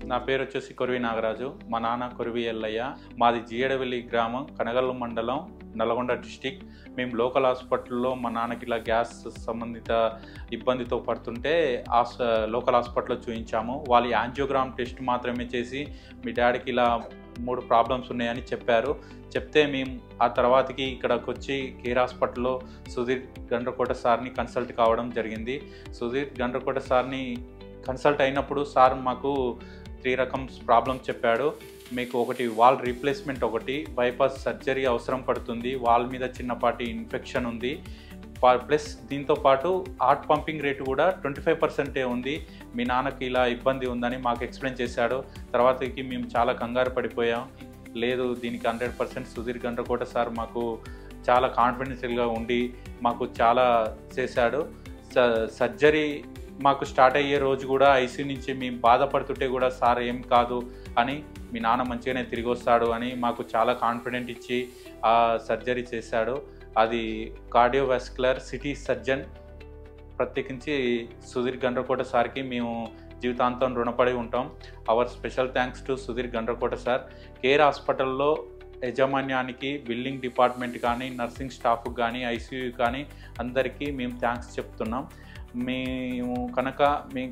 నా పేరు వచ్చేసి కొరివి నాగరాజు. మా నాన్న కొరివి ఎల్లయ్య. మాది జియేడవెల్లి గ్రామం, కనగల్లు మండలం, నల్గొండ డిస్టిక్. మేము లోకల్ హాస్పిటల్లో మా నాన్నకి ఇలా గ్యాస్ సంబంధిత ఇబ్బందితో పడుతుంటే లోకల్ హాస్పిటల్లో చూపించాము. వాళ్ళు యాంజియోగ్రామ్ టెస్ట్ మాత్రమే చేసి మీ డాడీకి ఇలా 3 ప్రాబ్లమ్స్ ఉన్నాయని చెప్పారు. చెప్తే మేము ఆ తర్వాతకి ఇక్కడికి వచ్చి కేర్ హాస్పిటల్లో సుధీర్ గండ్రకోట సార్ని కన్సల్ట్ కావడం జరిగింది. సుధీర్ గండ్రకోట సార్ని కన్సల్ట్ అయినప్పుడు సార్ మాకు 3 రకమ్స్ ప్రాబ్లమ్స్ చెప్పాడు. మీకు ఒకటి వాల్ రీప్లేస్మెంట్, ఒకటి బైపాస్ సర్జరీ అవసరం పడుతుంది, వాల్ మీద చిన్నపాటి ఇన్ఫెక్షన్ ఉంది, ప్లస్ దీంతోపాటు హార్ట్ పంపింగ్ రేటు కూడా 25% ఉంది. మీ నాన్నకి ఇలా ఇబ్బంది ఉందని మాకు ఎక్స్ప్లెయిన్ చేశాడు. తర్వాతకి మేము చాలా కంగారు పడిపోయాం. లేదు, దీనికి 100% సుధీర్ గండ్రకోట సార్ మాకు చాలా కాన్ఫిడెన్షియల్గా ఉండి మాకు చాలా చేశాడు. సర్జరీ మాకు స్టార్ట్ అయ్యే రోజు కూడా ఐసీ నుంచి మేము బాధపడుతుంటే కూడా సార్ ఏం కాదు అని, మీ నాన్న మంచిగానే తిరిగి వస్తాడు అని మాకు చాలా కాన్ఫిడెంట్ ఇచ్చి ఆ సర్జరీ చేశాడు. అది కార్డియోవాస్కులర్ సిటీ సర్జన్, ప్రత్యేకించి సుధీర్ గండ్రకోట సార్కి మేము జీవితాంతం రుణపడి ఉంటాం. Hour special thanks to Sudheer Gandrakota sir. Care హాస్పిటల్లో యాజమాన్యానికి, బిల్డింగ్ డిపార్ట్మెంట్ కానీ, నర్సింగ్ స్టాఫ్కి కానీ, ఐసీయూ కానీ అందరికీ మేము థ్యాంక్స్ చెప్తున్నాం. మేము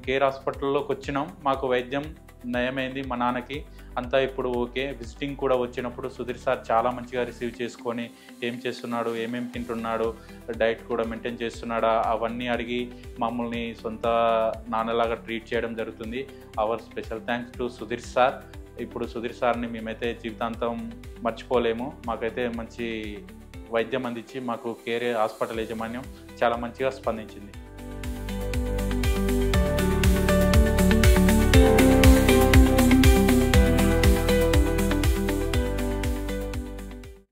కేర్ హాస్పిటల్లోకి వచ్చినాం, మాకు వైద్యం నయమైంది. మా నాన్నకి అంతా ఇప్పుడు ఓకే. విజిటింగ్ కూడా వచ్చినప్పుడు సుధీర్ సార్ చాలా మంచిగా రిసీవ్ చేసుకొని ఏం చేస్తున్నాడు, ఏమేమి తింటున్నాడు, డైట్ కూడా మెయింటైన్ చేస్తున్నాడా అవన్నీ అడిగి మమ్మల్ని సొంత నాన్నలాగా ట్రీట్ చేయడం జరుగుతుంది. Hour special thanks to Sudheer sir. ఇప్పుడు సుధీర్ సార్ని మేమైతే జీవితాంతం మర్చిపోలేము. మాకైతే మంచి వైద్యం అందించి మాకు కేర్ హాస్పిటల్ యాజమాన్యం చాలా మంచిగా స్పందించింది.